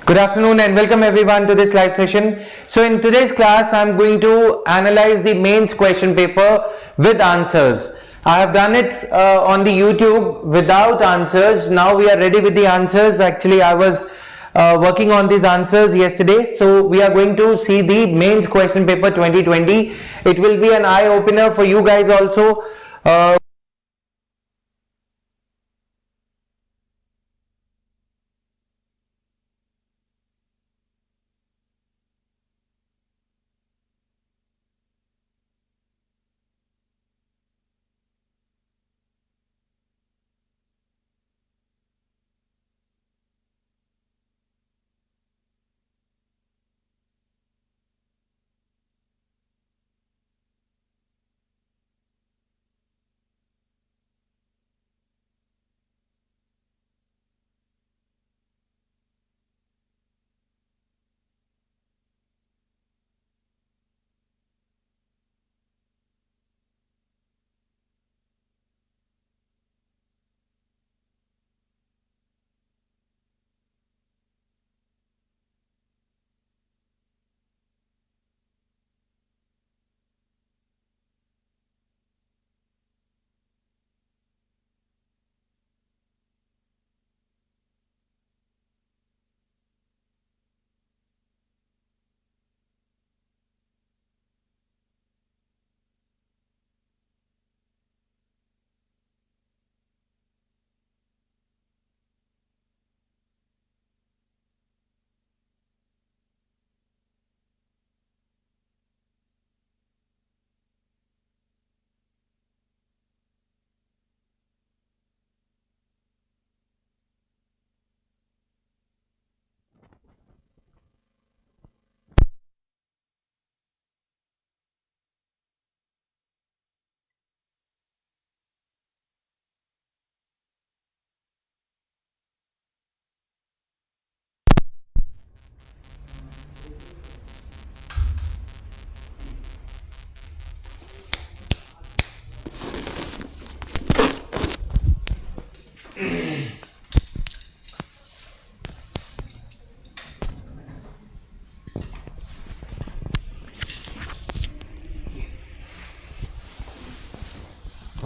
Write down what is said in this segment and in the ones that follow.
Good afternoon and welcome everyone to this live session. So in today's class, I'm going to analyze the mains question paper with answers. I have done it on the YouTube without answers. Now we are ready with the answers. Actually, I was working on these answers yesterday. So we are going to see the mains question paper 2020. It will be an eye opener for you guys also.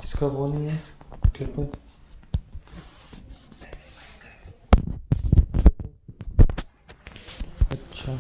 इसका वो नहीं है clip अच्छा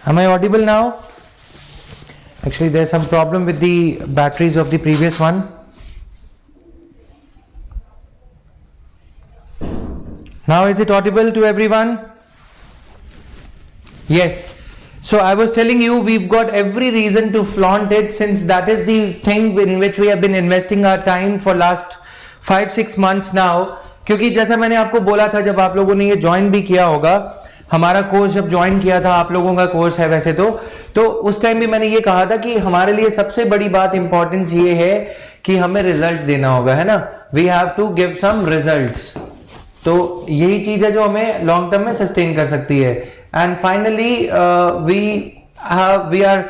Am I audible now? Actually, there's some problem with the batteries of the previous one. Now is it audible to everyone? Yes. So I was telling you we've got every reason to flaunt it, since that is the thing in which we have been investing our time for last 5-6 months now. क्योंकि जैसा मैंने आपको बोला था, जब आप लोगों ने ये ज्वाइन भी किया होगा, हमारा कोर्स जब ज्वाइन किया था, आप लोगों का कोर्स है वैसे तो उस टाइम भी मैंने ये कहा था कि हमारे लिए सबसे बड़ी बात इंपॉर्टेंस ये है कि हमें रिजल्ट देना होगा, है ना. We have to give some results. तो यही चीज है जो हमें लॉन्ग टर्म में सस्टेन कर सकती है. And finally we are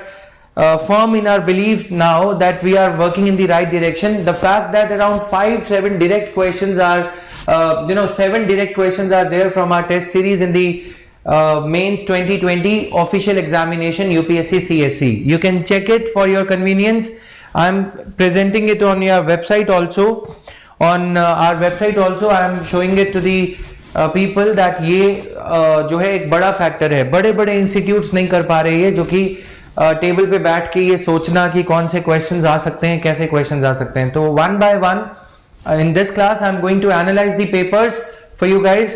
firm in our belief now that we are working in the right direction. The fact that around 5-7 direct questions are 7 direct questions are there from our test series in the mains 2020 official examination UPSC CSE. You can check it for your convenience. I'm presenting it on your website also. On our website also I am showing it to the people that ये जो है एक बड़ा factor है. बड़े बड़े institutes नहीं कर पा रहे हैं, जो कि टेबल पे बैठ के ये सोचना कि कौन से क्वेश्चंस आ सकते हैं, कैसे क्वेश्चंस आ सकते हैं. तो one by one in this class I'm going to analyze the papers for you guys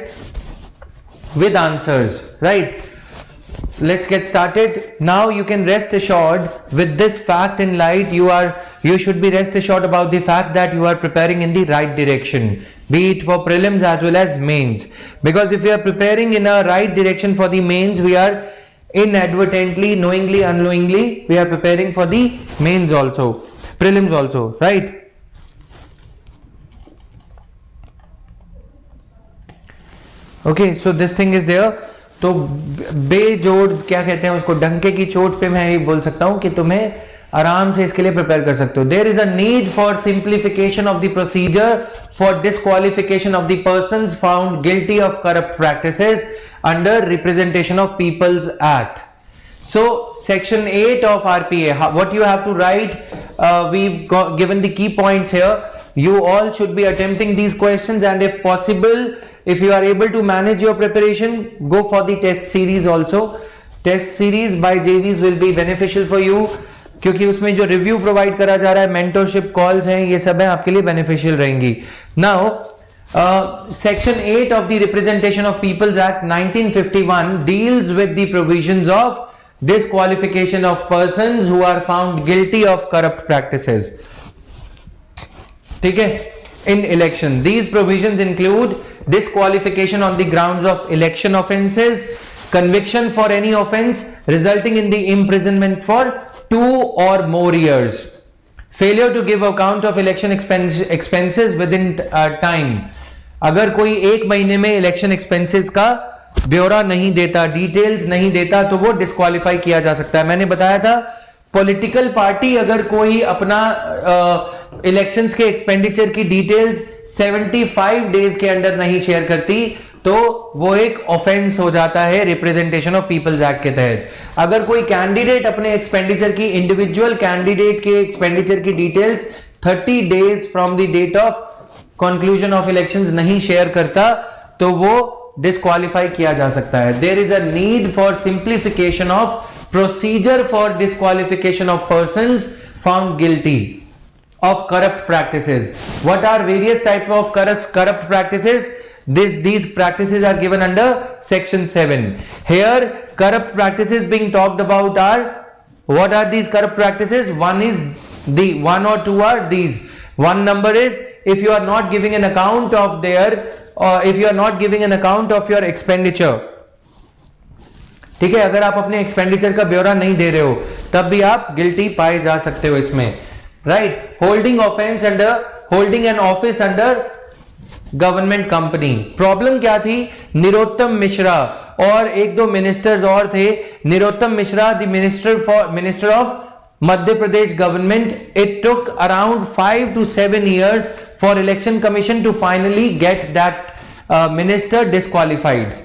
with answers, right? Let's get started. Now you can rest assured with this fact in light, you should be rest assured about the fact that you are preparing in the right direction, be it for prelims as well as mains, because if we are preparing in a right direction for the mains, we are inadvertently, knowingly, unknowingly, we are preparing for the mains also, prelims also, right? Okay, so this thing is there. तो बेजोड़ क्या कहते हैं उसको, डंके की चोट पे मैं ये बोल सकता हूं कि तुम्हें आराम से इसके लिए प्रिपेयर कर सकते हो. There is a need for simplification of the procedure for disqualification of the persons found guilty of corrupt practices under representation of people's act. So section 8 of RPA, what you have to write, we've given the key points here. You all should be attempting these questions, and if possible, if you are able to manage your preparation, go for the test series also. Test series by JVs will be beneficial for you, क्योंकि उसमें जो review provide करा जा रहा है, mentorship calls हैं, ये सब है आपके लिए बेनिफिशियल रहेंगी. Now section 8 of the Representation of Peoples Act 1951 deals with the provisions of disqualification of persons who are found guilty of corrupt practices. ठीक है, in election. These provisions include disqualification on the grounds of election offences, conviction for any offense resulting in the imprisonment for 2 or more years, failure to give account of election expenses within time. अगर कोई 1 महीने में election expenses का ब्यौरा नहीं देता, details नहीं देता, तो वो डिस्क्वालीफाई किया जा सकता है. मैंने बताया था पॉलिटिकल पार्टी अगर कोई अपना इलेक्शंस के एक्सपेंडिचर की डिटेल्स 75 डेज के अंदर नहीं शेयर करती, तो वो एक ऑफेंस हो जाता है रिप्रेजेंटेशन ऑफ पीपल्स एक्ट के तहत. अगर कोई कैंडिडेट अपने एक्सपेंडिचर की, इंडिविजुअल कैंडिडेट के एक्सपेंडिचर की details 30 days from the date of conclusion of elections नहीं शेयर करता, तो वो डिस्क्वालीफाई किया जा सकता है. There is a need for simplification of procedure for disqualification of persons found guilty of corrupt practices. What are various types of corrupt practices? These practices are given under section 7. Here corrupt practices being talked about are, what are these corrupt practices? One is the one or two are these. One number is if you are not giving an account of if you are not giving an account of your expenditure. ठीक है, अगर आप अपने expenditure का ब्यौरा नहीं दे रहे हो तब भी आप गिल्टी पाए जा सकते हो इसमें, right. Holding offence under, holding an office under government company. Problem क्या थी? निरोत्तम मिश्रा और एक दो मिनिस्टर्स और थे. Narottam Mishra the minister of Madhya Pradesh government. It took around 5 to 7 years for election commission to finally get that minister disqualified.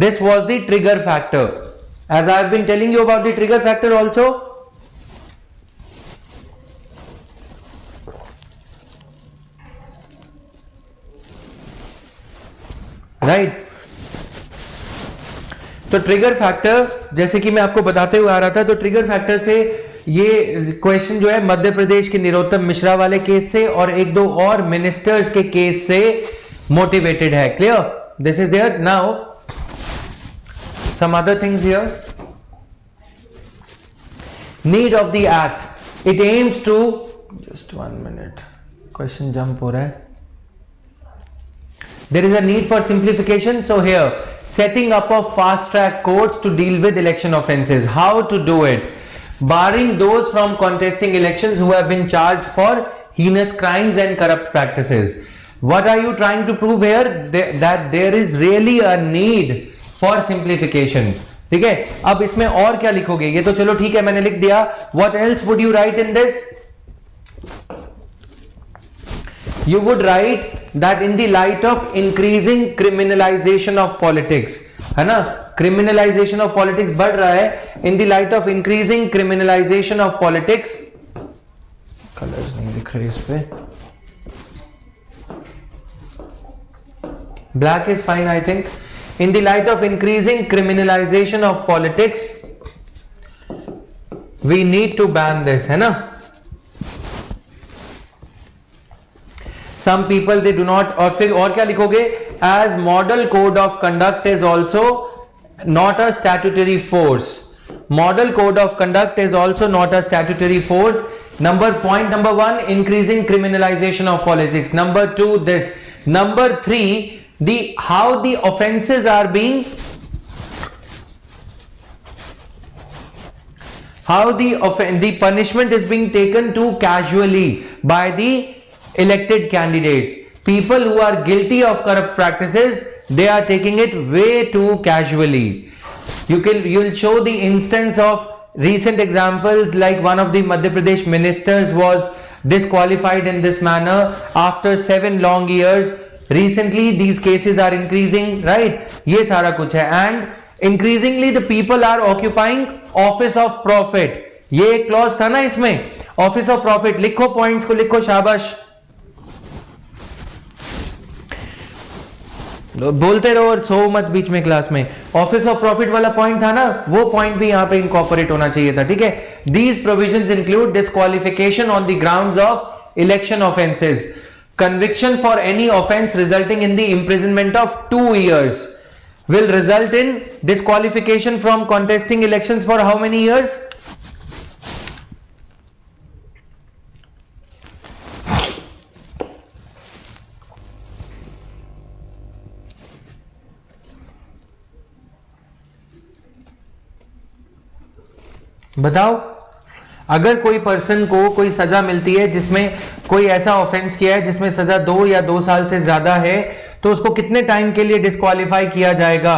This was the trigger factor. As I have been telling you about the trigger factor also, right. तो trigger factor, जैसे कि मैं आपको बताते हुए आ रहा था, तो ट्रिगर फैक्टर से ये क्वेश्चन जो है मध्य प्रदेश के निरोत्तम मिश्रा वाले केस से और एक दो और मिनिस्टर्स के केस से मोटिवेटेड है. Clear? This is there. Now some other things here. Need of the act. It aims to, just 1 minute, question jump हो रहा है. There is a need for simplification. So here, setting up of fast track courts to deal with election offences. How to do it? Barring those from contesting elections who have been charged for heinous crimes and corrupt practices. What are you trying to prove here? That there is really a need for simplification. ठीक है, अब इसमें और क्या लिखोगे? ये तो चलो ठीक है, मैंने लिख दिया. What else would you write in this? You would write that in the light of increasing criminalization of politics, है ना, criminalization of politics बढ़ रहा है. in the light of increasing criminalization of politics, colours नहीं दिख रहे इस पे, Black is fine, I think. In the light of increasing criminalization of politics, we need to ban this, है ना? Some people they do not, और फिर और क्या लिखोगे? As model code of conduct is also not a statutory force. Model code of conduct is also not a statutory force. Point number 1, increasing criminalization of politics. Number 2, this. Number 3, how the offenses are being, how the punishment is being taken too casually by the elected candidates. People who are guilty of corrupt practices, they are taking it way too casually. You'll show the instance of recent examples, like one of the Madhya Pradesh ministers was disqualified in this manner after 7 long years. Recently these cases are increasing, right? ये सारा कुछ है. And increasingly the people are occupying office of profit. ये एक clause था ना इसमें, office of profit. लिखो पॉइंट्स को, लिखो, शाबाश, बोलते रहो और सो मत बीच में क्लास में. ऑफिस ऑफ प्रॉफिट वाला पॉइंट था ना, वो पॉइंट भी यहां पे इनकॉर्पोरेट होना चाहिए था. ठीक है. These provisions include disqualification on the grounds of election offences, conviction for any offense resulting in the imprisonment of 2 years will result in disqualification from contesting elections for how many years? बताओ. अगर कोई person को कोई सजा मिलती है जिसमें कोई ऐसा ऑफेंस किया है जिसमें सजा 2 या 2 साल से ज्यादा है, तो उसको कितने टाइम के लिए डिस्क्वालीफाई किया जाएगा?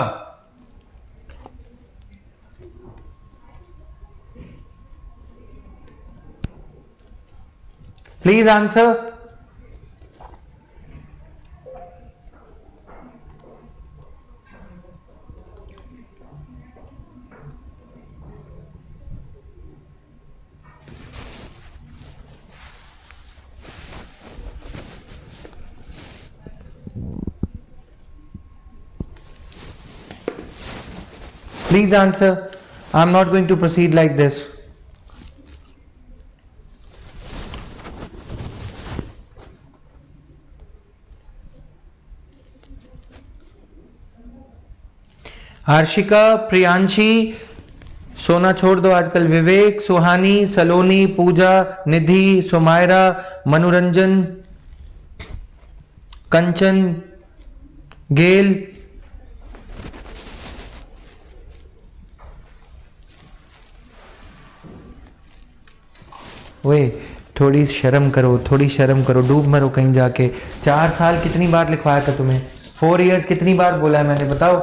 Please answer. Please answer. I'm not going to proceed like this. Harshika, Priyanshi, सोना छोड़ दो आजकल, विवेक, सुहानी, सलोनी, पूजा, निधि, सुमायरा, मनोरंजन, कंचन, गेल, वे थोड़ी शर्म करो, थोड़ी शर्म करो, डूब मरो कहीं जाके. 4 साल कितनी बार लिखवाया था तुम्हें? 4 इयर्स कितनी बार बोला है मैंने, बताओ?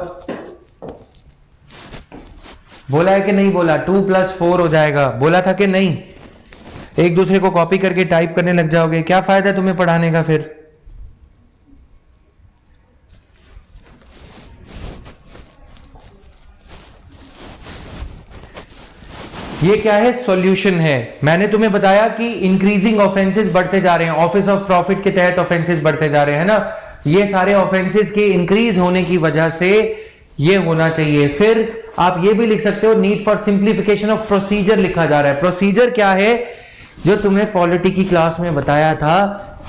बोला है कि नहीं बोला? 2 + 4 हो जाएगा, बोला था कि नहीं? एक दूसरे को कॉपी करके टाइप करने लग जाओगे, क्या फायदा तुम्हें पढ़ाने का फिर? ये क्या है? सॉल्यूशन है. मैंने तुम्हें बताया कि इंक्रीजिंग ऑफेंसेस बढ़ते जा रहे हैं, ऑफिस ऑफ प्रॉफिट के तहत ऑफेंसेस बढ़ते जा रहे हैं ना. ये सारे ऑफेंसेस के इंक्रीज होने की वजह से ये होना चाहिए. फिर आप ये भी लिख सकते हो, need for simplification of procedure लिखा जा रहा है. प्रोसीजर क्या है? जो तुम्हें पॉलिटी की क्लास में बताया था,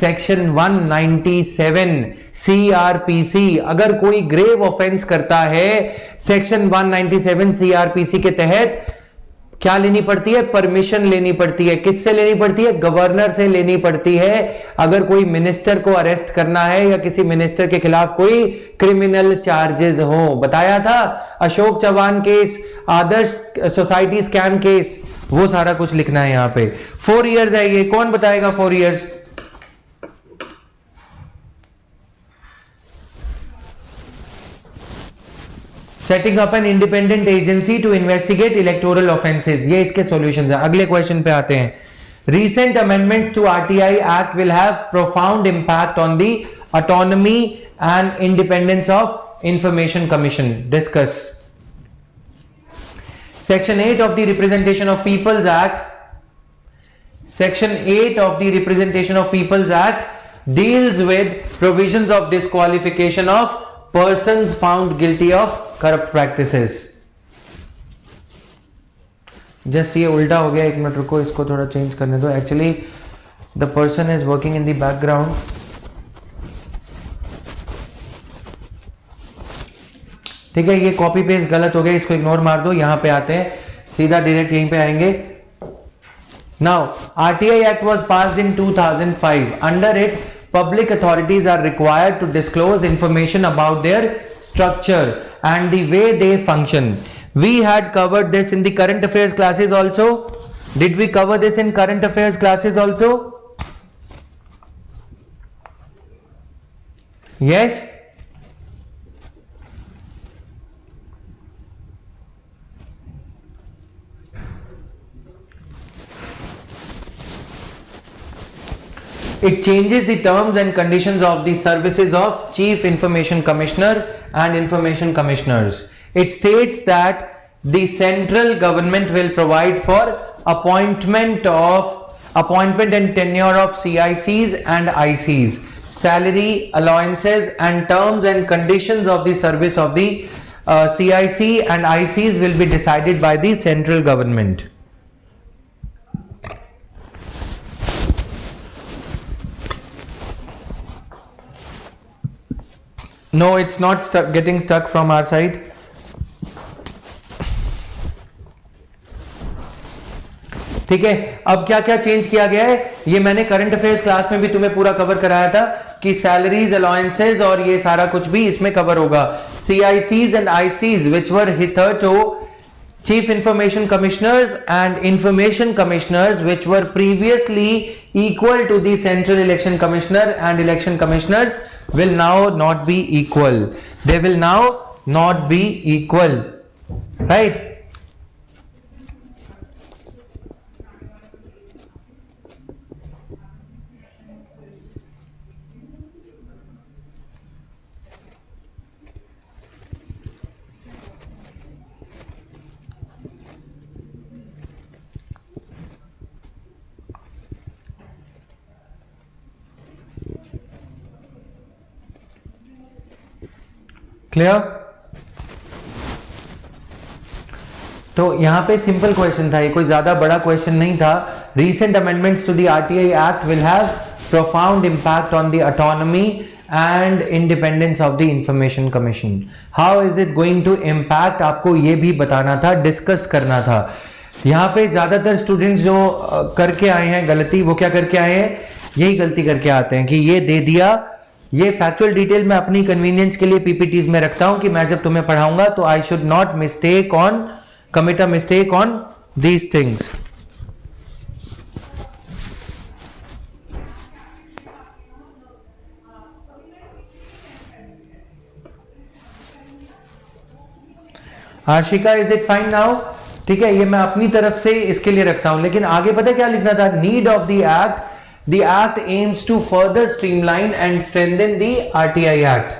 सेक्शन 197 सीआरपीसी. अगर कोई ग्रेव ऑफेंस करता है, सेक्शन 197 सीआरपीसी के तहत क्या लेनी पड़ती है? परमिशन लेनी पड़ती है. किससे लेनी पड़ती है? गवर्नर से लेनी पड़ती है. अगर कोई मिनिस्टर को अरेस्ट करना है या किसी मिनिस्टर के खिलाफ कोई क्रिमिनल चार्जेस हो. बताया था अशोक चौहान केस, आदर्श सोसाइटी स्कैम केस, वो सारा कुछ लिखना है यहां पे. 4 इयर्स है ये. कौन बताएगा 4 years? Setting up an independent agency to investigate electoral offences. ये इसके सॉल्यूशंस हैं. अगले क्वेश्चन पे आते हैं. Recent amendments to RTI act will have profound impact on the autonomy and independence of information commission. Discuss. Section 8 of the representation of people's act, section 8 of the Representation of Peoples Act deals with provisions of disqualification of persons found guilty of corrupt practices. Just ये उल्टा हो गया, एक minute रुको, इसको थोड़ा change करने दो. Actually the person is working in the background. ठीक है, ये कॉपी पेस्ट गलत हो गया, इसको इग्नोर मार दो. यहां पे आते हैं, सीधा डायरेक्ट यहीं पे आएंगे. Now RTI act was passed in 2005. Under it public authorities are required to disclose information about their structure and the way they function. We had covered this in the current affairs classes also. Did we cover this in current affairs classes also? Yes. It changes the terms and conditions of the services of Chief Information Commissioner and Information Commissioners. It states that the central government will provide for appointment and tenure of CICs and ICs, salary, allowances and terms and conditions of the service of the CIC and ICs will be decided by the central government. No, it's not getting stuck from our side. ठीक है, अब क्या क्या change किया गया है, ये मैंने करंट अफेयर्स क्लास में भी तुम्हें पूरा कवर कराया था कि सैलरीज, अलाउंसेस और ये सारा कुछ भी इसमें कवर होगा. CICs and ICs which were hitherto Chief Information Commissioners and Information Commissioners which were previously equal to the Central Election Commissioner and Election Commissioners will now not be equal. They will now not be equal, right? Clear? तो यहां पे simple question था, ये कोई ज्यादा बड़ा question नहीं था. Recent amendments to the RTI Act will have profound impact on the autonomy and independence of the Information Commission. How is it going to impact? आपको ये भी बताना था, डिस्कस करना था. यहाँ पे ज्यादातर स्टूडेंट्स जो करके आए हैं गलती, वो क्या करके आए हैं, यही गलती करके आते हैं कि ये दे दिया. ये फैक्चुअल डिटेल मैं अपनी कन्वीनियंस के लिए पीपीटीज में रखता हूं कि मैं जब तुम्हें पढ़ाऊंगा तो I should not commit a mistake on these things. Ashika, is it fine now? ठीक है, ये मैं अपनी तरफ से इसके लिए रखता हूं, लेकिन आगे पता क्या लिखना था, need of the act. The act aims to further streamline and strengthen the RTI Act.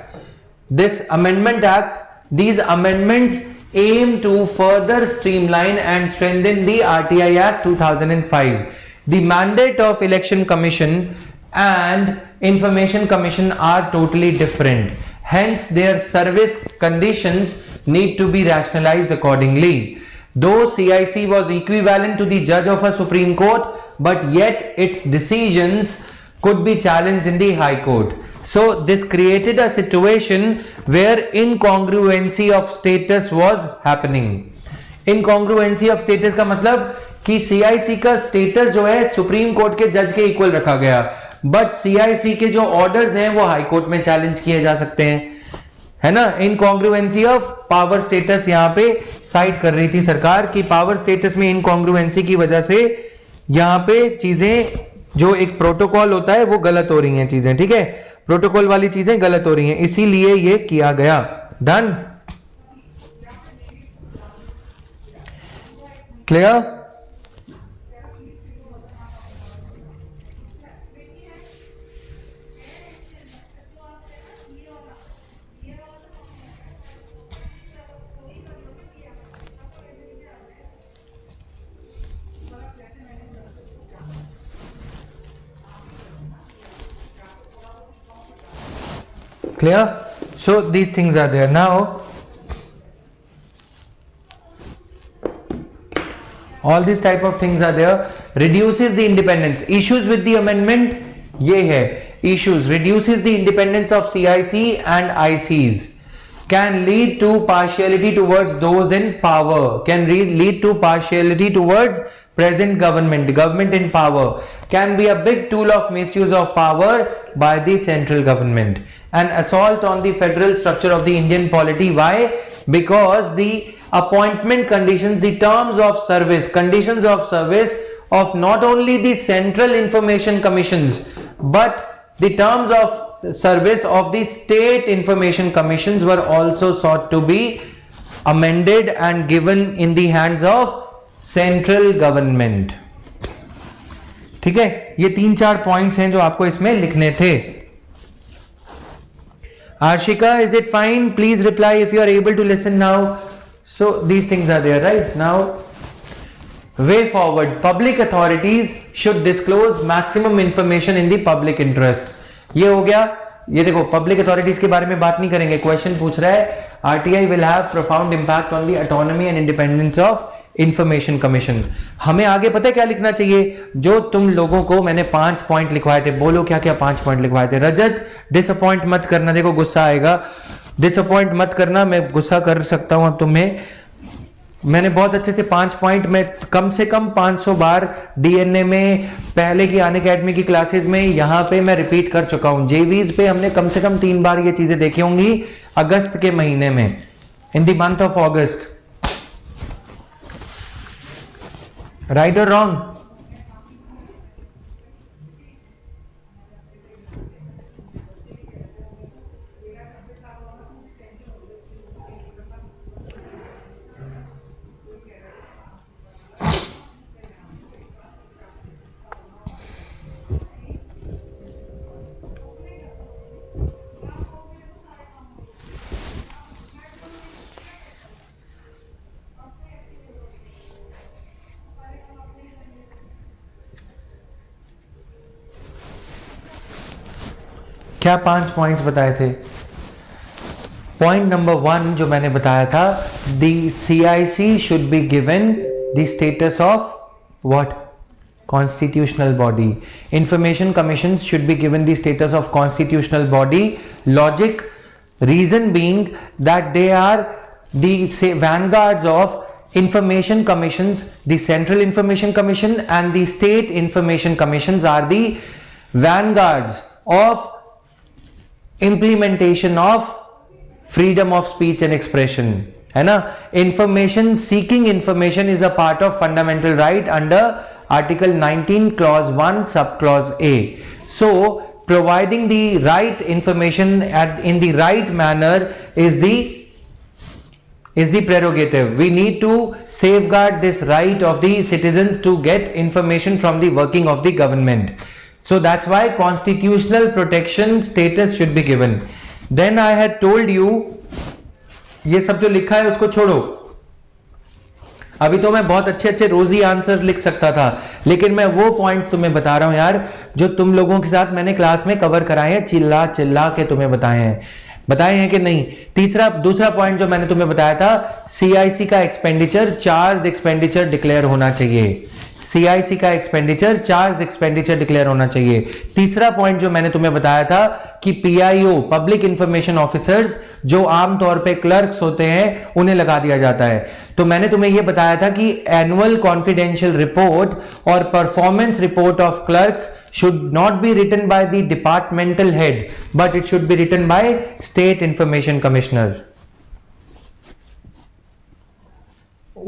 This amendment act, these amendments aim to further streamline and strengthen the RTI Act 2005. The mandate of Election Commission and Information Commission are totally different. Hence, their service conditions need to be rationalized accordingly. Though CIC was equivalent to the judge of a Supreme Court, but yet its decisions could be challenged in the High Court. So this created a situation where incongruency of status was happening. Incongruency of status का मतलब कि CIC का status जो है supreme court के जज के equal रखा गया, बट CIC के जो ऑर्डर्स हैं वो हाई कोर्ट में चैलेंज किए जा सकते हैं, है ना. इनकॉन्ग्रुएंसी ऑफ पावर स्टेटस यहां पे साइड कर रही थी सरकार की पावर स्टेटस में इनकॉन्ग्रुएंसी की वजह से यहां पे चीजें, जो एक प्रोटोकॉल होता है वो गलत हो रही हैं चीजें. ठीक है, प्रोटोकॉल वाली चीजें गलत हो रही हैं, इसीलिए ये किया गया. Done? Clear? Clear? So these things are there. Now all these type of things are there. Reduces the independence. Issues with the amendment ये है. Issues reduces the independence of CIC and ICs. Can lead to partiality towards those in power. Can lead to partiality towards present government in power. Can be a big tool of misuse of power by the central government. An assault on the federal structure of the Indian polity. Why? Because the appointment conditions, the terms of service, conditions of service of not only the central information commissions, but the terms of service of the state information commissions were also sought to be amended and given in the hands of central government. ठीक है, ये 3-4 points हैं जो आपको इसमें लिखने थे. Arshika, is it fine? Please reply if you are able to listen now. So these things are there, right? Now, way forward, public authorities should disclose maximum information in the public interest. ये हो गया. ये देखो, public authorities के बारे में बात नहीं करेंगे. क्वेश्चन पूछ रहा है, RTI will have profound impact on the autonomy and independence of information commission. हमें आगे पता है क्या लिखना चाहिए? जो तुम लोगों को मैंने 5 पॉइंट लिखवाए थे, बोलो क्या क्या 5 पॉइंट लिखवाए थे. रजत, डिसअपॉइंट मत करना. देखो गुस्सा आएगा, डिसअपॉइंट मत करना. मैं गुस्सा कर सकता हूं अब तुम्हें. मैंने बहुत अच्छे से 5 पॉइंट में कम से कम 500 बार डीएनए में, पहले की अन अकेडमी की क्लासेस में, यहां पे मैं रिपीट कर चुका हूं. जेवीज पे हमने कम से कम 3 बार ये चीजें देखी होंगी अगस्त के महीने में, in the month of August. Right और रॉन्ग? क्या 5 पॉइंट्स बताए थे? पॉइंट नंबर 1 जो मैंने बताया था, the CIC should be given the status of what? Constitutional body. Information commission should be given the status of constitutional body. Logic, reason being that they are the vanguards of information commissions. The Central Information Commission and the State Information Commissions are the vanguards of implementation of freedom of speech and expression, है ना? Information, seeking information is a part of fundamental right under Article 19 Clause 1 Subclause A. So providing the right information in the right manner is the prerogative. We need to safeguard this right of the citizens to get information from the working of the government. So that's why constitutional protection status should be given. Then I had told you, ये सब जो लिखा है उसको छोड़ो. अभी तो मैं बहुत अच्छे अच्छे रोजी आंसर लिख सकता था, लेकिन मैं वो पॉइंट्स तुम्हें बता रहा हूं यार, जो तुम लोगों के साथ मैंने क्लास में कवर कराए हैं, चिल्ला चिल्ला के तुम्हें बताए हैं कि नहीं. दूसरा पॉइंट जो मैंने तुम्हें बताया था, सीआईसी का एक्सपेंडिचर चार्ज एक्सपेंडिचर डिक्लेयर होना चाहिए. सीआईसी का एक्सपेंडिचर चार्ज एक्सपेंडिचर डिक्लेयर होना चाहिए. तीसरा पॉइंट जो मैंने तुम्हें बताया था कि पीआईओ, पब्लिक इंफॉर्मेशन ऑफिसर्स, जो आमतौर पे क्लर्क्स होते हैं, उन्हें लगा दिया जाता है. तो मैंने तुम्हें यह बताया था कि एनुअल कॉन्फिडेंशियल रिपोर्ट और performance report of clerks should not be written by the departmental head, but it should be written by State Information Commissioner.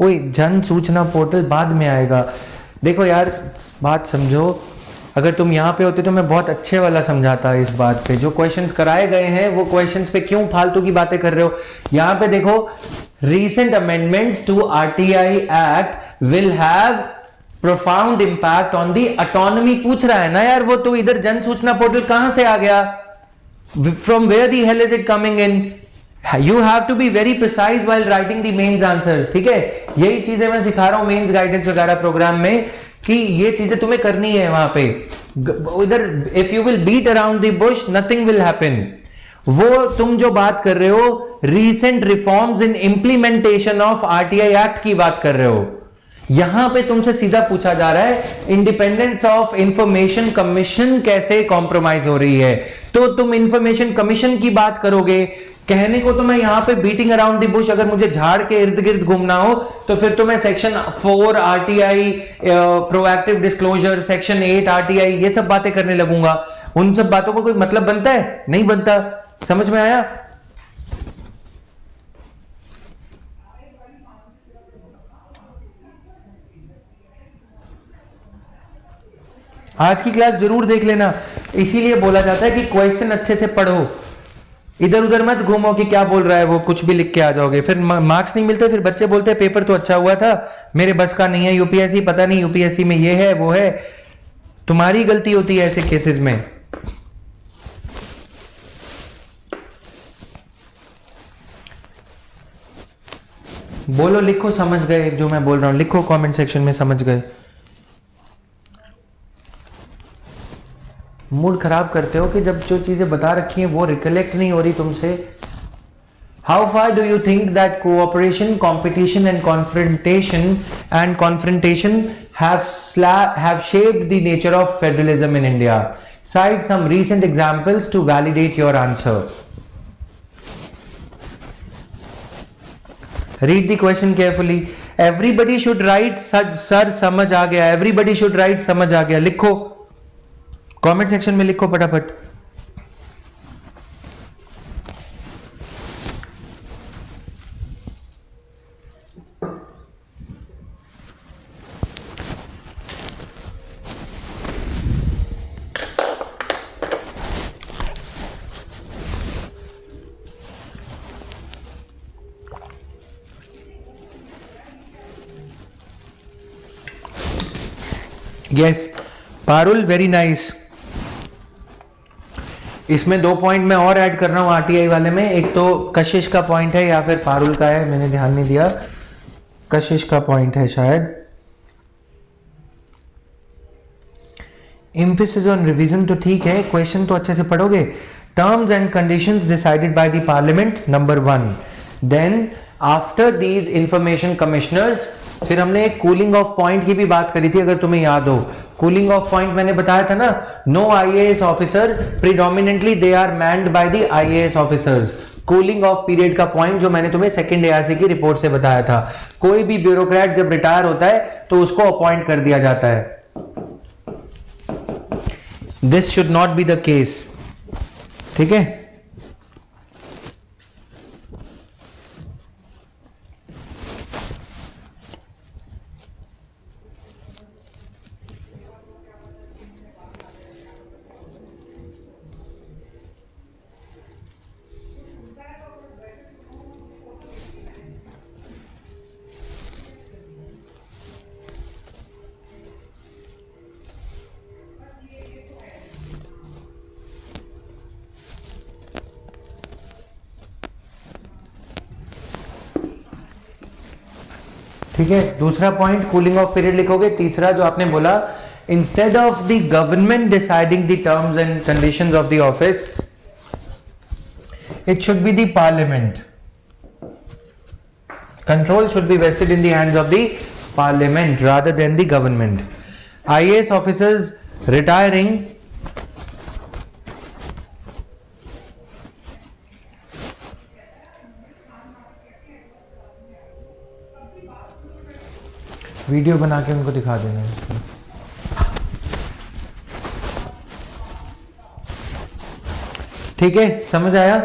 ओए, जन सूचना पोर्टल बाद में आएगा. देखो यार, बात समझो. अगर तुम यहां पे होते तो मैं बहुत अच्छे वाला समझाता इस बात पे. जो क्वेश्चंस कराए गए हैं वो क्वेश्चंस पे क्यों फालतू की बातें कर रहे हो? यहां पे देखो, recent amendments to RTI Act will have profound impact on the autonomy. पूछ रहा है ना यार वो. तो इधर जन सूचना पोर्टल कहां से आ गया? From where the hell is it coming in? You have to be very precise while writing the mains answers. ठीक है, यही चीजें मैं सिखा रहा हूं मेंस गाइडेंस वगैरह प्रोग्राम में, कि ये चीजें तुम्हें करनी है वहां पे. इधर if you will beat around the bush, nothing will happen. वो तुम जो बात कर रहे हो recent reforms in implementation of RTI act की बात कर रहे हो। यहां पे तुमसे सीधा पूछा जा रहा है इंडिपेंडेंस ऑफ इंफॉर्मेशन कमीशन कैसे कॉम्प्रोमाइज हो रही है, तो तुम इंफॉर्मेशन कमीशन की बात करोगे। कहने को तो मैं यहां पे बीटिंग अराउंड द बुश, अगर मुझे झाड़ के इर्द गिर्द घूमना हो तो फिर तो मैं section 4 RTI proactive disclosure, section 8 RTI, ये सब बातें करने लगूंगा। उन सब बातों को कोई मतलब बनता है? नहीं बनता। समझ में आया? आज की क्लास जरूर देख लेना, इसीलिए बोला जाता है कि क्वेश्चन अच्छे से पढ़ो, इधर उधर मत घूमो कि क्या बोल रहा है वो, कुछ भी लिख के आ जाओगे, फिर मार्क्स नहीं मिलते, फिर बच्चे बोलते हैं पेपर तो अच्छा हुआ था, मेरे बस का नहीं है यूपीएससी, पता नहीं यूपीएससी में ये है वो है। तुम्हारी गलती होती है ऐसे केसेस में। बोलो, लिखो समझ गए जो मैं बोल रहा हूं, लिखो कमेंट सेक्शन में समझ गए। मूड खराब करते हो कि जब जो चीजें बता रखी हैं वो रिकलेक्ट नहीं हो रही तुमसे। How far do you think that cooperation, competition and confrontation have shaped the nature of federalism in India? Cite some recent examples to validate your answer. Read the question carefully. Everybody should write sir समझ आ गया, everybody should write समझ आ गया, लिखो comment section में, लिखो फटाफट। Yes Parul, very nice. इसमें 2 point मैं और ऐड कर रहा हूं आरटीआई वाले में। एक तो कशिश का पॉइंट है या फिर पारुल का है, मैंने ध्यान नहीं दिया, कशिश का पॉइंट है शायद। एम्फेसिस ऑन रिवीजन तो ठीक है, क्वेश्चन तो अच्छे से पढ़ोगे। Terms and conditions decided by the parliament, number 1। Then after these information commissioners, फिर हमने एक कूलिंग ऑफ पॉइंट की भी बात करी थी, अगर तुम्हें याद हो। कूलिंग ऑफ पॉइंट मैंने बताया था ना, no IAS officer, predominantly they are manned by the IAS officers. Cooling off period का पॉइंट जो मैंने तुम्हें सेकंड एआरसी की रिपोर्ट से बताया था। कोई भी ब्यूरोक्रेट जब रिटायर होता है तो उसको अपॉइंट कर दिया जाता है। This should not be the case, ठीक है। ठीक है, दूसरा पॉइंट कूलिंग ऑफ पीरियड लिखोगे। तीसरा जो आपने बोला, instead of the government deciding the terms and conditions of the office, it should be the parliament. Control should be vested in the hands of the parliament rather than the government. IAS officers retiring, video बना के उनको दिखा देना। ठीक है, समझ आया?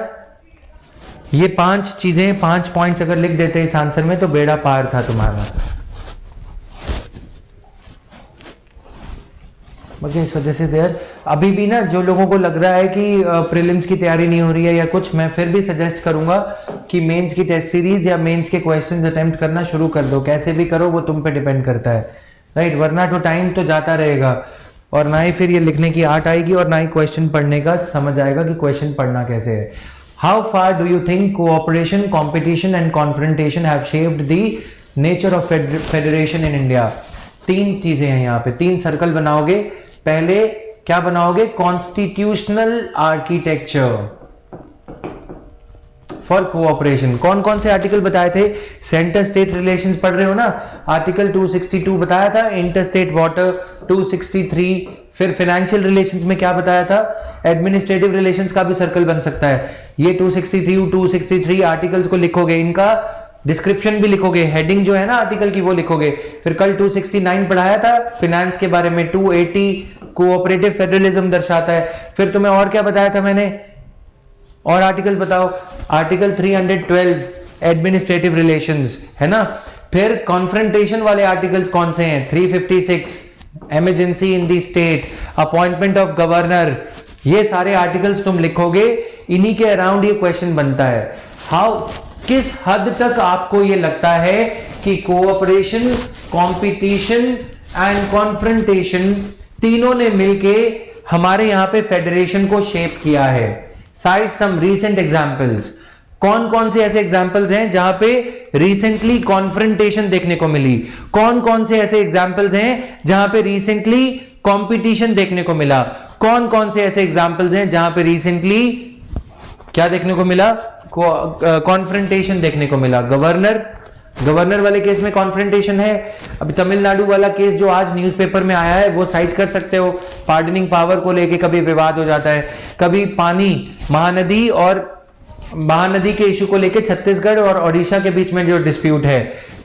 ये 5 चीजें, 5 पॉइंट्स अगर लिख देते इस आंसर में तो बेड़ा पार था तुम्हारा। Okay, so this is there. अभी भी ना जो लोगों को लग रहा है कि प्रीलिम्स की तैयारी नहीं हो रही है या कुछ, मैं फिर भी सजेस्ट करूंगा कि मेंस की टेस्ट सीरीज या मेंस के क्वेश्चंस अटेम्प्ट करना शुरू कर दो। कैसे भी करो, वो तुम पे डिपेंड करता है, राइट? वरना तो टाइम तो जाता रहेगा और ना ही फिर ये लिखने की आर्ट आएगी और ना ही क्वेश्चन पढ़ने का समझ आएगा कि क्वेश्चन पढ़ना कैसे है। How far do you think cooperation, competition and confrontation have shaped the nature of federation in India? 3 चीजें हैं यहाँ पे, 3 सर्कल बनाओगे। पहले क्या बनाओगे? Constitutional architecture. For cooperation. कौन कौन से आर्टिकल बताए थे? सेंटर स्टेट रिलेशंस पढ़ रहे हो ना, आर्टिकल 262 बताया था, इंटर स्टेट वाटर 263, फिर फाइनेंशियल रिलेशंस में क्या बताया था? एडमिनिस्ट्रेटिव रिलेशंस का भी सर्कल बन सकता है। ये 263 आर्टिकल्स को लिखोगे, इनका डिस्क्रिप्शन भी लिखोगे, हेडिंग जो है ना आर्टिकल की वो लिखोगे। फिर कल 269 पढ़ाया था फिनेंस के बारे में, 280 कोऑपरेटिव फेडरलिज्म दर्शाता है। फिर तुम्हें और क्या बताया था मैंने? और आर्टिकल बताओ। आर्टिकल 312 एडमिनिस्ट्रेटिव रिलेशंस है ना। फिर कॉन्फ्रंटेशन वाले आर्टिकल्स कौन से हैं? 356 emergency in the state, appointment of governor. ये सारे आर्टिकल्स तुम लिखोगे, इन्हीं के अराउंड ये क्वेश्चन बनता है। हाउ, किस हद तक आपको ये लगता है कि कोऑपरेशन, कंपटीशन एंड कॉन्फ्रंटेशन तीनों ने मिलके हमारे यहां पे फेडरेशन को शेप किया है? साइट सम रीसेंट एग्जांपल्स। कौन कौन से ऐसे एग्जांपल्स हैं जहां पे रिसेंटली कॉन्फ्रंटेशन देखने को मिली? कौन कौन से ऐसे एग्जांपल्स हैं जहां पे रिसेंटली कंपटीशन देखने को मिला? कौन कौन से ऐसे एग्जांपल्स हैं जहां पे रिसेंटली क्या देखने को मिला? कॉन्फ्रंटेशन देखने को मिला। गवर्नर वाले केस में कॉन्फ्रंटेशन है। अभी तमिलनाडु वाला केस जो आज न्यूज़पेपर में आया है वो साइट कर सकते हो। पार्डनिंग पावर को लेके कभी विवाद हो जाता है, कभी पानी, महानदी के इशू को लेके छत्तीसगढ़ और ओडिशा के बीच में जो डिस्प्यूट है,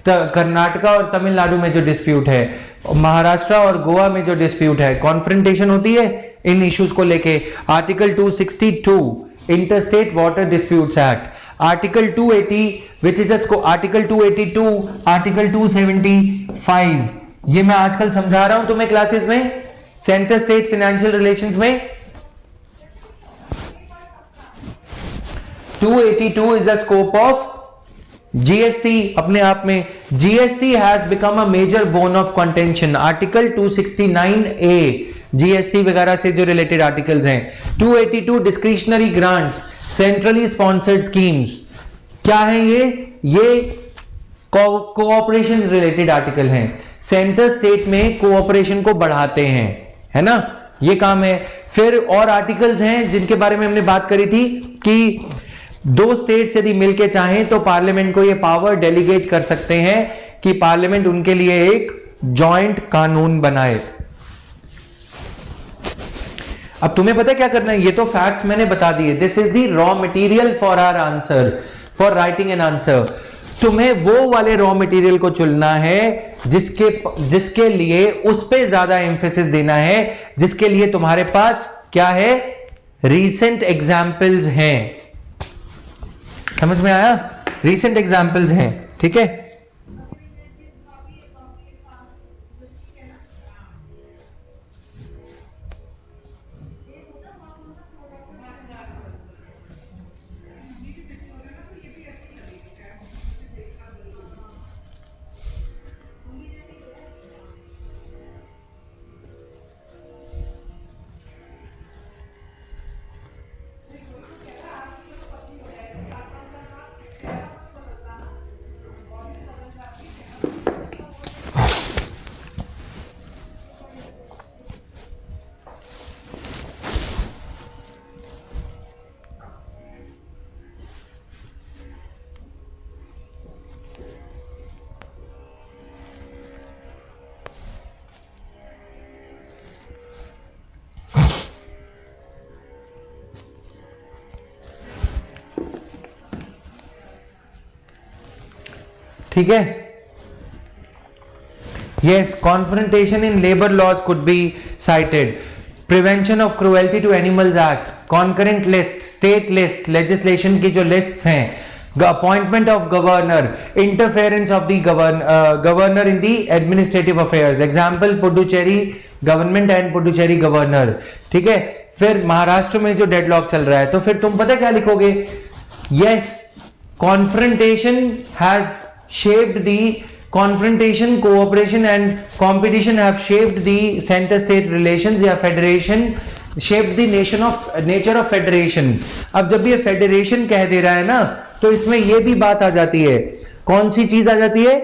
कर्नाटका और तमिलनाडु में जो डिस्प्यूट है, महाराष्ट्र और गोवा में जो डिस्प्यूट है, कॉन्फ्रंटेशन होती है इन इश्यूज को लेके। Article 262 interstate water disputes act, article 280 which is article 282, article 275, ये मैं आजकल समझा रहा हूं तुम्हें क्लासेस में, सेंटर स्टेट फाइनेंशियल रिलेशंस में। 282 is the scope of GST. अपने आप में GST has become a major bone of contention. Article 269A GST वगैरह से जो रिलेटेड आर्टिकल्स हैं। 282 discretionary grants, centrally sponsored schemes. क्या है ये कोऑपरेशन रिलेटेड आर्टिकल हैं। सेंटर स्टेट में कोऑपरेशन को बढ़ाते हैं, है ना, ये काम है। फिर और आर्टिकल्स हैं जिनके बारे में हमने बात करी थी कि दो स्टेट्स यदि मिलके चाहें तो पार्लियामेंट को ये पावर डेलीगेट कर सकते हैं कि पार्लियामेंट उनके लिए एक जॉइंट कानून बनाए। अब तुम्हें पता क्या करना है? ये तो फैक्ट्स मैंने बता दिए। This is the raw material for our answer, for writing an answer. तुम्हें वो वाले रॉ मटेरियल को चुनना है जिसके लिए उस पे ज्यादा एम्फेसिस देना है, जिसके लिए तुम्हारे पास क्या है? रीसेंट एग्जाम्पल्स हैं। समझ में आया? रीसेंट एग्जाम्पल्स हैं, ठीक है। ठीक है। Yes, confrontation in labour laws could be cited. Prevention of cruelty to animals act, concurrent list, state list, legislation की जो लिस्ट हैं, appointment of governor, interference of the governor in the administrative affairs, example Puducherry government and Puducherry governor. ठीक है। फिर महाराष्ट्र में जो deadlock चल रहा है, तो फिर तुम पता क्या लिखोगे? Yes, confrontation has shaped the confrontation, cooperation and competition have shaped the center state relations या federation shaped the nature of federation। अब जब ये फेडरेशन कह दे रहा है ना, तो इसमें ये भी बात आ जाती है। कौन सी चीज आ जाती है?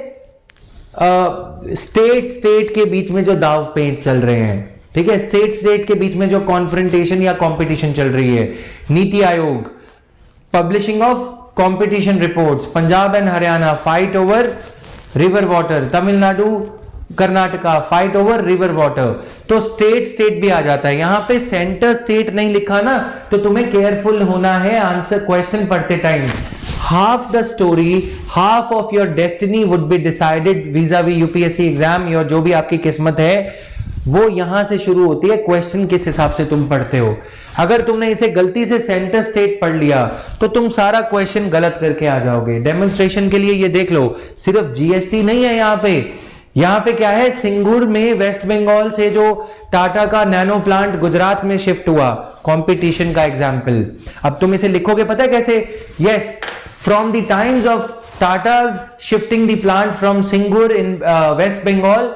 स्टेट के बीच में जो दाव पेंच चल रहे हैं, ठीक है, स्टेट के बीच में जो कॉन्फ्रंटेशन या कंपटीशन चल रही है। NITI Aayog, publishing of competition reports, Punjab and Haryana fight over river water, Tamil Nadu Karnataka fight over river water. तो स्टेट स्टेट भी आ जाता है। यहां पे सेंटर स्टेट नहीं लिखा ना, तो तुम्हें केयरफुल होना है आंसर क्वेश्चन पढ़ते time. Half the story, half of your destiny would be decided vis-a-vis UPSC exam, या जो भी आपकी किस्मत है वो यहां से शुरू होती है। क्वेश्चन किस हिसाब से तुम पढ़ते हो। अगर तुमने इसे गलती से सेंटर स्टेट पढ़ लिया तो तुम सारा क्वेश्चन गलत करके आ जाओगे। डेमोन्स्ट्रेशन के लिए ये देख लो, सिर्फ जीएसटी नहीं है यहां पे क्या है, सिंगूर में वेस्ट बंगाल से जो टाटा का नैनो प्लांट गुजरात में शिफ्ट हुआ, कंपटीशन का एग्जांपल। अब तुम इसे लिखोगे पता है कैसे, yes, from the times of Tatas shifting the plant from Singur in West Bengal,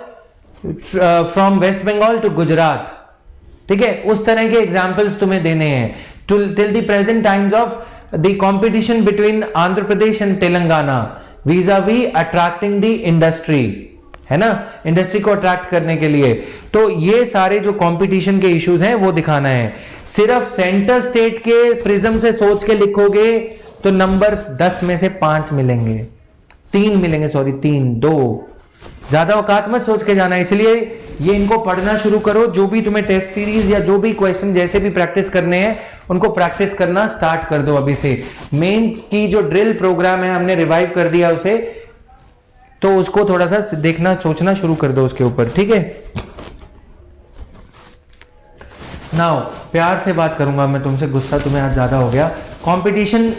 from West Bengal to Gujarat. ठीक है, उस तरह के एग्जांपल्स तुम्हें देने हैं। Till the present times of the competition between Andhra Pradesh and Telangana vis-a-vis attracting the industry, है ना, इंडस्ट्री को अट्रैक्ट करने के लिए। तो ये सारे जो कंपटीशन के इश्यूज हैं वो दिखाना है। सिर्फ सेंटर स्टेट के प्रिज्म से सोच के लिखोगे तो नंबर 10 में से 5 मिलेंगे, 3 मिलेंगे, सॉरी 3, 2। ज्यादा औकात मत सोच के जाना। इसलिए ये इनको पढ़ना शुरू करो। जो भी तुम्हें टेस्ट सीरीज या जो भी क्वेश्चन जैसे भी प्रैक्टिस करने हैं उनको प्रैक्टिस करना स्टार्ट कर दो अभी से। मेंस की जो ड्रिल प्रोग्राम है हमने रिवाइव कर दिया उसे, तो उसको थोड़ा सा देखना सोचना शुरू कर दो उसके ऊपर, ठीक है। नाउ प्यार से बात करूंगा मैं तुमसे, गुस्सा तुम्हें आज ज्यादा हो गया। कंपटीशन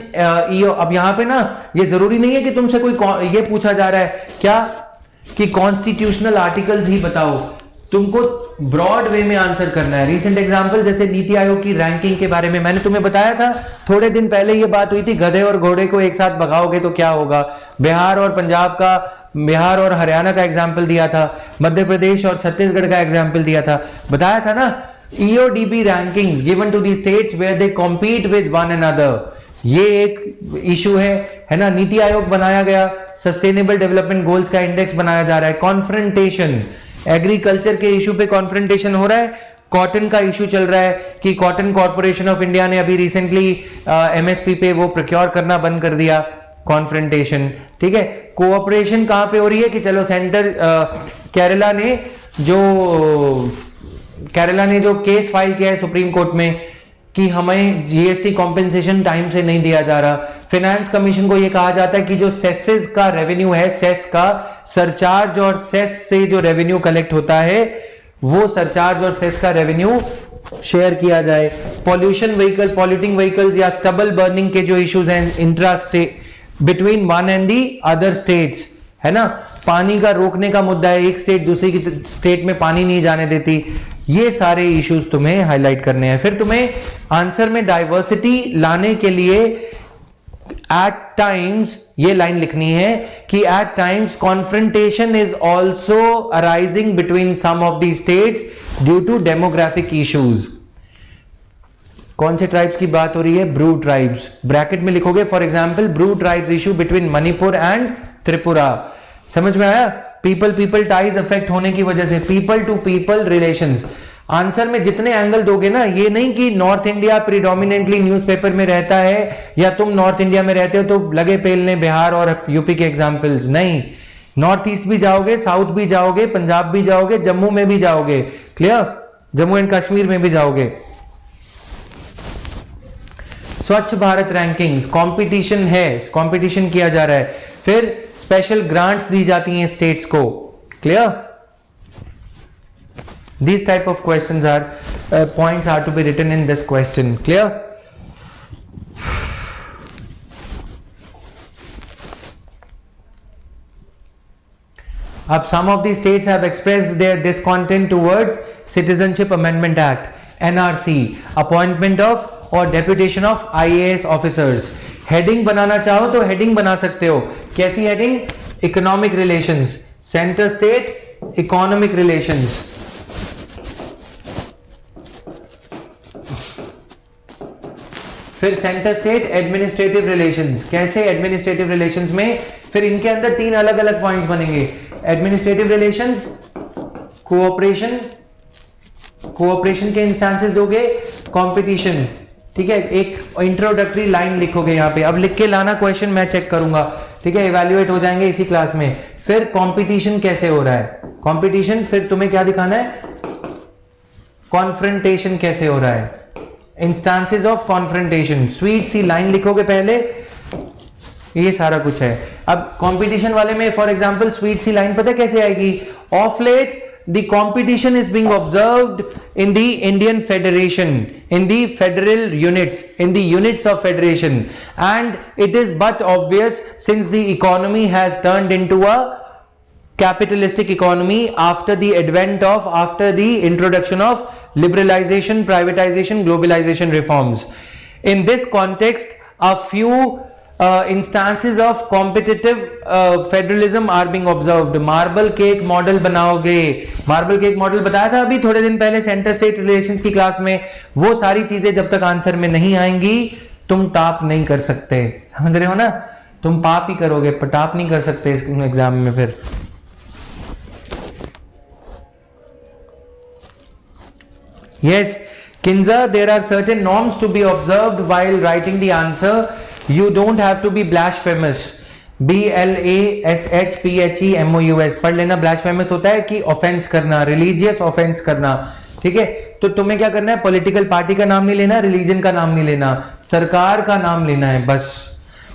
ईओ, अब यहां पे ना ये जरूरी नहीं है कि तुमसे कोई ये पूछा जा रहा है क्या कि कॉन्स्टिट्यूशनल आर्टिकल्स ही बताओ, तुमको ब्रॉड वे में आंसर करना है। रीसेंट एग्जांपल जैसे नीति आयोग की रैंकिंग के बारे में मैंने तुम्हें बताया था, थोड़े दिन पहले ये बात हुई थी, गधे और घोड़े को एक साथ भगाओगे तो क्या होगा। बिहार और पंजाब का, बिहार और हरियाणा का एग्जाम्पल दिया था, मध्य प्रदेश और छत्तीसगढ़ का एग्जाम्पल दिया था, बताया था ना। EODB ranking given to the states where they compete with one another, ये एक इशू है ना। नीति आयोग बनाया गया, सस्टेनेबल डेवलपमेंट गोल्स का इंडेक्स बनाया जा रहा है। कॉन्फ्रंटेशन, एग्रीकल्चर के इशू पे कॉन्फ्रंटेशन हो रहा है। कॉटन का इशू चल रहा है कि कॉटन कॉर्पोरेशन ऑफ इंडिया ने अभी रिसेंटली MSP पे वो प्रोक्योर करना बंद कर दिया, कॉन्फ्रंटेशन, ठीक है। कोऑपरेशन कहां पे हो रही है कि चलो सेंटर केरला ने जो केस फाइल किया है सुप्रीम कोर्ट में कि हमें जीएसटी कॉम्पेंसेशन टाइम से नहीं दिया जा रहा। फाइनेंस कमीशन को यह कहा जाता है कि जो सेसेस का रेवेन्यू है, सेस का सरचार्ज और सेस से जो रेवेन्यू कलेक्ट होता है वो सरचार्ज और सेस का रेवेन्यू शेयर किया जाए। पॉल्यूशन व्हीकल, पॉल्यूटिंग व्हीकल्स या स्टबल बर्निंग के जो इश्यूज हैं intra state between one and the other states, है ना। पानी का रोकने का मुद्दा है, एक स्टेट दूसरी की स्टेट में पानी नहीं जाने देती। ये सारे इश्यूज तुम्हें हाईलाइट करने हैं। फिर तुम्हें आंसर में डाइवर्सिटी लाने के लिए एट टाइम्स ये लाइन लिखनी है कि at times confrontation is also arising between some of the states due to demographic issues. कौन से ट्राइब्स की बात हो रही है? Bru tribes. ब्रैकेट में लिखोगे for example Bru tribes issue between Manipur and Tripura. समझ में आया? पीपल पीपल टाइज अफेक्ट होने की वजह से, people to people relations. Answer में जितने एंगल दोगे ना, ये नहीं कि नॉर्थ इंडिया प्रीडोमिनेंटली न्यूज़पेपर में रहता है या तुम नॉर्थ इंडिया में रहते हो तो लगे पेलने बिहार और यूपी के एग्जांपल्स नहीं। नॉर्थ ईस्ट भी जाओगे, साउथ भी जाओगे, पंजाब भी जाओगे, जम्मू में भी जाओगे, क्लियर, जम्मू एंड कश्मीर में भी जाओगे। स्वच्छ भारत रैंकिंग, कंपटीशन है, कंपटीशन किया जा रहा है। फिर स्पेशल ग्रांट्स दी जाती हैं स्टेट्स को, clear. These type of questions are points are to be written in this question, clear? Ab some of the states have expressed their discontent towards Citizenship Amendment Act, NRC, appointment of or deputation of IAS officers. Heading बनाना चाहो तो heading बना सकते हो। कैसी heading? Economic relations, centre state economic relations. फिर centre state administrative relations. कैसे administrative relations में? फिर इनके अंदर 3 अलग अलग पॉइंट बनेंगे। एडमिनिस्ट्रेटिव रिलेशंस, कोऑपरेशन, कोऑपरेशन के इंस्टेंसेस दोगे, कंपटीशन, ठीक है, एक इंट्रोडक्टरी लाइन लिखोगे यहाँ पे, अब लिख के लाना क्वेश्चन, मैं चेक करूंगा, ठीक है, इवैल्यूएट हो जाएंगे इसी क्लास में। फिर कंपटीशन कैसे हो रहा है, कंपटीशन, फिर तुम्हें क्या दिखाना है, कॉन्फ्रंटेशन कैसे हो रहा है, इंस्टांसेस ऑफ कॉन्फ्रंटेशन, स्वीट सी लाइन लिखोगे पहले, ये सारा कुछ है। अब कंपटीशन वाले में फॉर एग्जांपल स्वीट सी लाइन पता है कैसे आएगी, of late the competition is being observed in the Indian Federation, in the federal units, in the units of federation, and it is but obvious since the economy has turned into a capitalistic economy after the introduction of liberalization, privatization, globalization reforms. In this context, a few instances of competitive federalism are being observed. Marble cake model बनाओगे, marble cake model बताया था अभी थोड़े दिन पहले centre state relations की class में, वो सारी चीजें जब तक आंसर में नहीं आएंगी तुम टॉप नहीं कर सकते, समझ रहे हो ना, तुम पाप ही करोगे, टॉप नहीं कर सकते इस एग्जाम में। फिर yes, Kinza, there are certain norms to be observed while writing the answer. You don't have to be blasphemous. BLASHPHEMOUS पढ़ लेना। blasphemous होता है कि ऑफेंस करना, रिलीजियस ऑफेंस करना, ठीक है। तो तुम्हें क्या करना है, पॉलिटिकल पार्टी का नाम नहीं लेना, रिलीजन का नाम नहीं लेना, सरकार का नाम लेना है बस।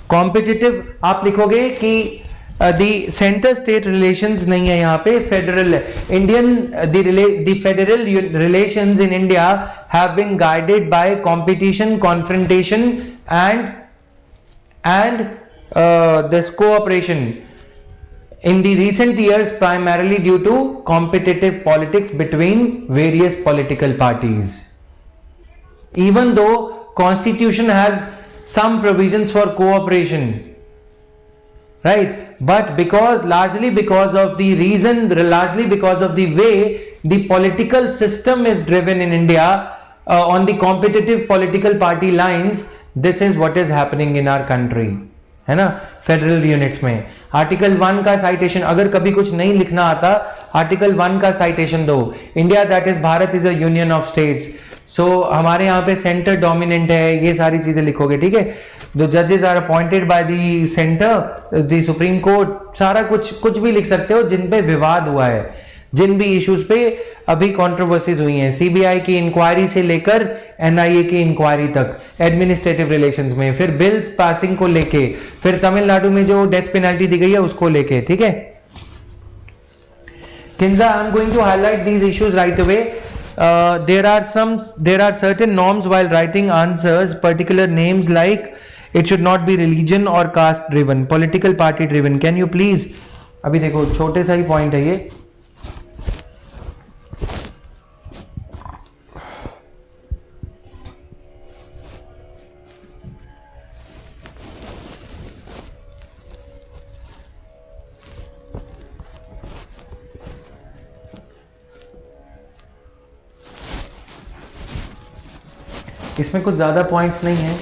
कॉम्पिटिटिव आप लिखोगे कि दी सेंटर स्टेट रिलेशंस नहीं है यहाँ पे, federal Indian, the federal relations in India have been guided by competition, confrontation and this cooperation in the recent years primarily due to competitive politics between various political parties. Even though constitution has some provisions for cooperation, right, but largely because of the way the political system is driven in India on the competitive political party lines, this is what is happening in our country, है ना। Federal units में article 1 का citation, अगर कभी कुछ नहीं लिखना आता, आर्टिकल 1 का साइटेशन दो। India that is Bharat is a union of states, so हमारे यहाँ पे सेंटर डोमिनेंट है, ये सारी चीजें लिखोगे, ठीक है। द जजेस are appointed by the centre, the supreme court, सारा कुछ भी लिख सकते हो जिन पे विवाद हुआ है, जिन भी इश्यूज पे अभी कंट्रोवर्सीज हुई हैं, सीबीआई की इंक्वायरी से लेकर एनआईए की इंक्वायरी तक, एडमिनिस्ट्रेटिव रिलेशंस में, फिर बिल्स पासिंग को लेके, फिर तमिलनाडु में जो डेथ पेनल्टी दी गई है उसको लेके, ठीक है। Kinza, I am going to highlight these issues right away. There are certain norms while writing answers, particular names like it should not be religion or caste driven, political party driven. Can you please, अभी देखो छोटे सा ही point है ये, इसमें कुछ ज्यादा points नहीं है।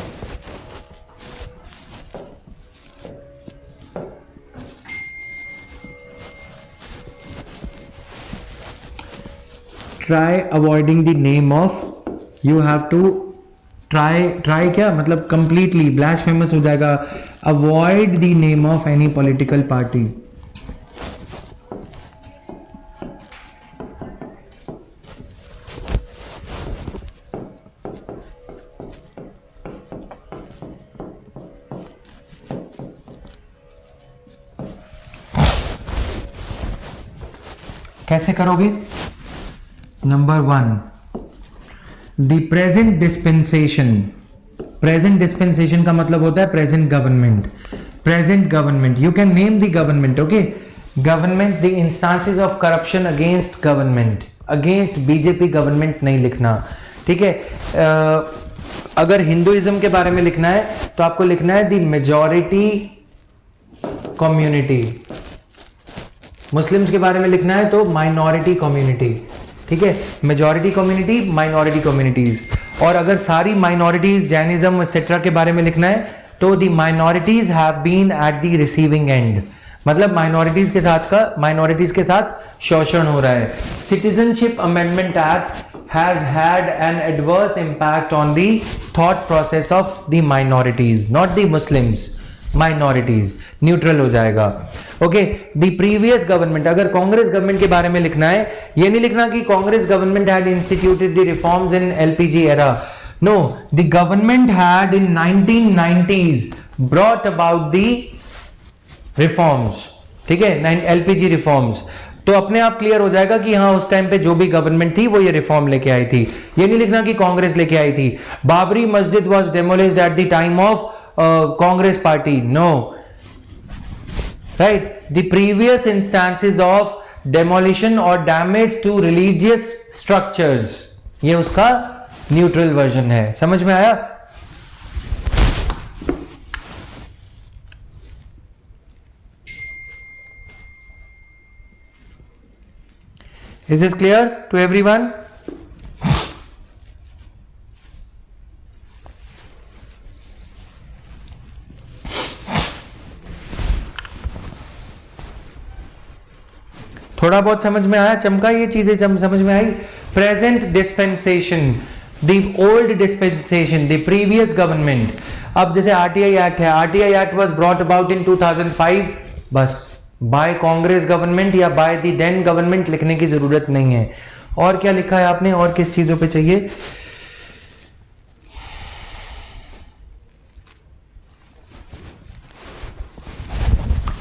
Try avoiding the name of, you have to try क्या मतलब कंप्लीटली ब्लैस्फेमस हो जाएगा, avoid the name of any political party. कैसे करोगे? Number 1, the present dispensation. Present dispensation का मतलब होता है present government. Present government, you can name the government, okay. Government, the instances of corruption against government, against BJP government नहीं लिखना, ठीक है। अगर हिंदुइज्म के बारे में लिखना है तो आपको लिखना है द मेजॉरिटी कम्युनिटी, मुस्लिम्स के बारे में लिखना है तो माइनॉरिटी कम्युनिटी, ठीक है। Majority community, minority communities. और अगर सारी माइनॉरिटीज, जैनिज्म एक्सेट्रा के बारे में लिखना है तो the minorities have been at the receiving end, मतलब माइनॉरिटीज के साथ शोषण हो रहा है। Citizenship amendment act has had an adverse impact on the thought process of the minorities, not the Muslims, minorities. Neutral हो जाएगा. ओके, द प्रीवियस गवर्नमेंट, अगर कांग्रेस गवर्नमेंट के बारे में लिखना है, ये नहीं लिखना कि Congress government had instituted the reforms in LPG era. No, the government had in 1990s brought about the reforms. ठीक है, एलपीजी रिफॉर्म्स. तो अपने आप क्लियर हो जाएगा कि हाँ, उस टाइम पे जो भी गवर्नमेंट थी वो ये रिफॉर्म लेके आई थी. ये नहीं लिखना कि कांग्रेस लेके आई थी. Babri Masjid was demolished at the time of Congress party. No, right? The previous instances of demolition or damage to religious structures, ये उसका न्यूट्रल वर्जन है. समझ में आया? Is this clear to everyone? थोड़ा बहुत समझ में आया? चमका ये चीजें समझ में आई? Present dispensation, the old dispensation, the previous government. अब जैसे आरटीआई एक्ट है, RTI act was brought about in 2005. बस बाय कांग्रेस गवर्नमेंट या बाय द देन गवर्नमेंट लिखने की जरूरत नहीं है. और क्या लिखा है आपने? और किस चीजों पे चाहिए?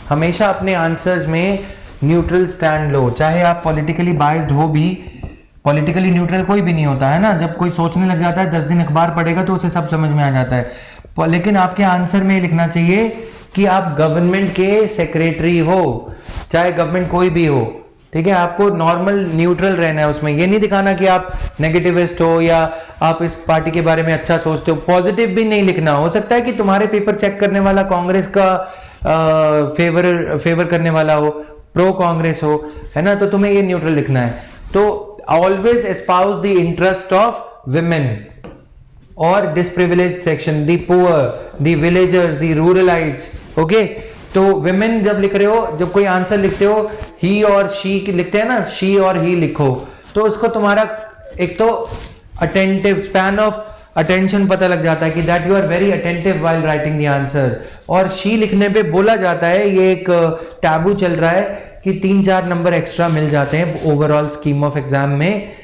हमेशा अपने आंसर्स में न्यूट्रल स्टैंड लो, चाहे आप पॉलिटिकली बाइज्ड हो भी. पॉलिटिकली न्यूट्रल कोई भी नहीं होता है ना. जब कोई सोचने लग जाता है, 10 दिन अखबार पढ़ेगा तो उसे सब समझ में आ जाता है. लेकिन आपके आंसर में लिखना चाहिए कि आप गवर्नमेंट के सेक्रेटरी हो, चाहे गवर्नमेंट कोई भी हो. ठीक है, आपको नॉर्मल न्यूट्रल रहना है उसमें. ये नहीं दिखाना कि आप नेगेटिविस्ट हो या आप इस पार्टी के बारे में अच्छा सोचते हो. पॉजिटिव भी नहीं लिखना. हो सकता है कि तुम्हारे पेपर चेक करने वाला कांग्रेस का फेवर करने वाला हो, प्रो कांग्रेस हो, है ना, तो तुम्हें ये न्यूट्रल लिखना है. तो always espouse the interest of women और disprivileged section, the poor, the villagers, the ruralites. Okay, तो विमेन जब लिख रहे हो, जब कोई आंसर लिखते हो, ही और शी लिखते हैं ना, शी और ही लिखो, तो उसको तुम्हारा एक तो अटेंटिव स्पैन ऑफ अटेंशन पता लग जाता है कि that you are very attentive while writing the answer. और शी लिखने पे बोला जाता है, ये एक टैबू चल रहा है कि 3-4 नंबर एक्स्ट्रा मिल जाते हैं ओवरऑल स्कीम ऑफ एग्जाम में.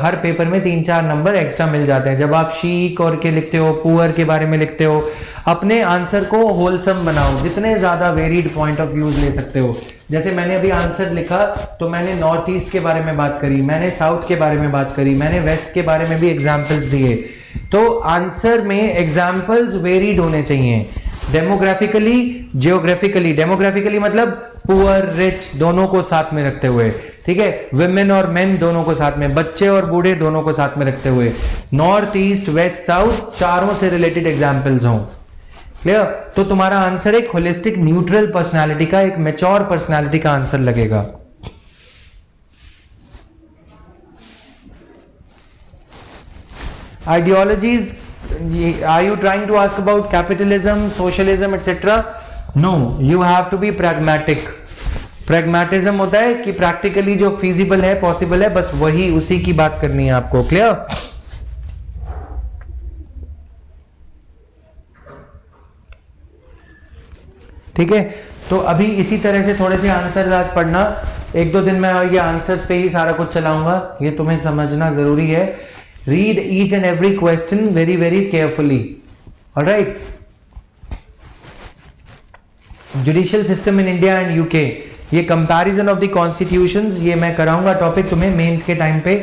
हर पेपर में 3-4 नंबर एक्स्ट्रा मिल जाते हैं जब आप शी करके लिखते हो, पुअर के बारे में लिखते हो. अपने आंसर को होलसम बनाओ, जितने ज्यादा वेरिड पॉइंट ऑफ व्यूज ले सकते हो. जैसे मैंने अभी आंसर लिखा तो मैंने नॉर्थ ईस्ट के बारे में बात करी, मैंने साउथ के बारे में बात करी, मैंने वेस्ट के बारे में भी एग्जाम्पल्स दिए. तो आंसर में एग्जाम्पल्स वेरिड होने चाहिए. Demographically, geographically. डेमोग्राफिकली मतलब पुअर रिच दोनों को साथ में रखते हुए. ठीक है, विमेन और मेन दोनों को साथ में, बच्चे और बूढ़े दोनों को साथ में रखते हुए, नॉर्थ ईस्ट वेस्ट साउथ चारों से रिलेटेड एग्जाम्पल्स हों. क्लियर? तो तुम्हारा आंसर एक होलिस्टिक न्यूट्रल पर्सनालिटी का, एक मैच्योर पर्सनालिटी का आंसर लगेगा. Ideologies, are you trying to ask about capitalism, socialism, etc.? No, you have to be pragmatic. Pragmatism होता है कि practically जो feasible है, possible है, बस वही, उसी की बात करनी है आपको. Clear? ठीक है, तो अभी इसी तरह से थोड़े से आंसर आज पढ़ना. 1-2 दिन में ये आंसर्स पे ही सारा कुछ चलाऊंगा, ये तुम्हें समझना जरूरी है. Read each and every question very very carefully. All right. Judicial system in India and UK. ये comparison of the constitutions, ये मैं कराऊंगा टॉपिक तुम्हें मेंस के टाइम पे.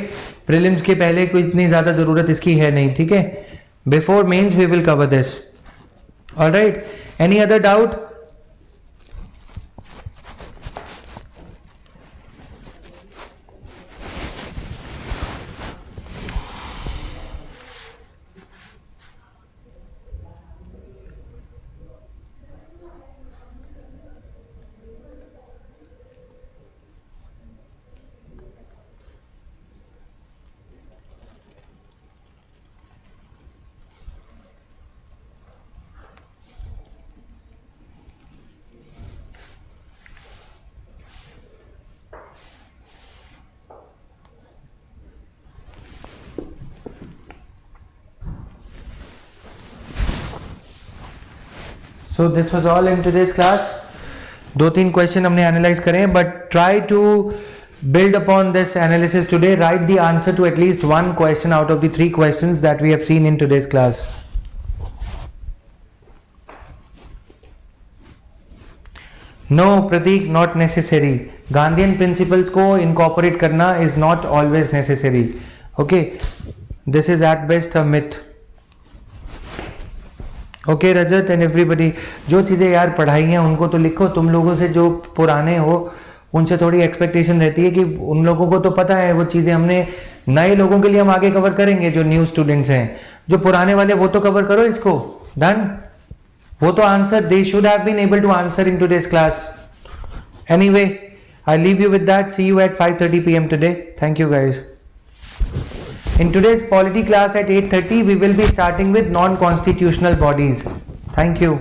प्रीलिम्स के पहले कोई इतनी ज्यादा जरूरत इसकी है नहीं. ठीक है, before mains we will cover this. All right, any other doubt? So this was all in today's class. 2-3 question हमने एनालाइज करे, but try to build upon this analysis today. Write the answer to at least one question out of the 3 questions that we have seen in today's class. No, Pratik, not necessary. Gandhian principles को incorporate करना is not always necessary. Okay, this is at best a myth. Okay, Rajat and everybody, जो चीज़ें यार पढ़ाई हैं उनको तो लिखो. तुम लोगों से जो पुराने हो उनसे थोड़ी एक्सपेक्टेशन रहती है कि उन लोगों को तो पता है वो चीज़ें, हमने नए लोगों के लिए हम आगे कवर करेंगे. जो न्यू स्टूडेंट्स हैं, जो पुराने वाले, वो तो कवर करो इसको. डन. वो तो answer they should have been able to answer in today's class. Anyway, I leave you with that. See you at 5:30 PM today. Thank you guys. In today's polity class at 8:30 we will be starting with non-constitutional bodies. Thank you.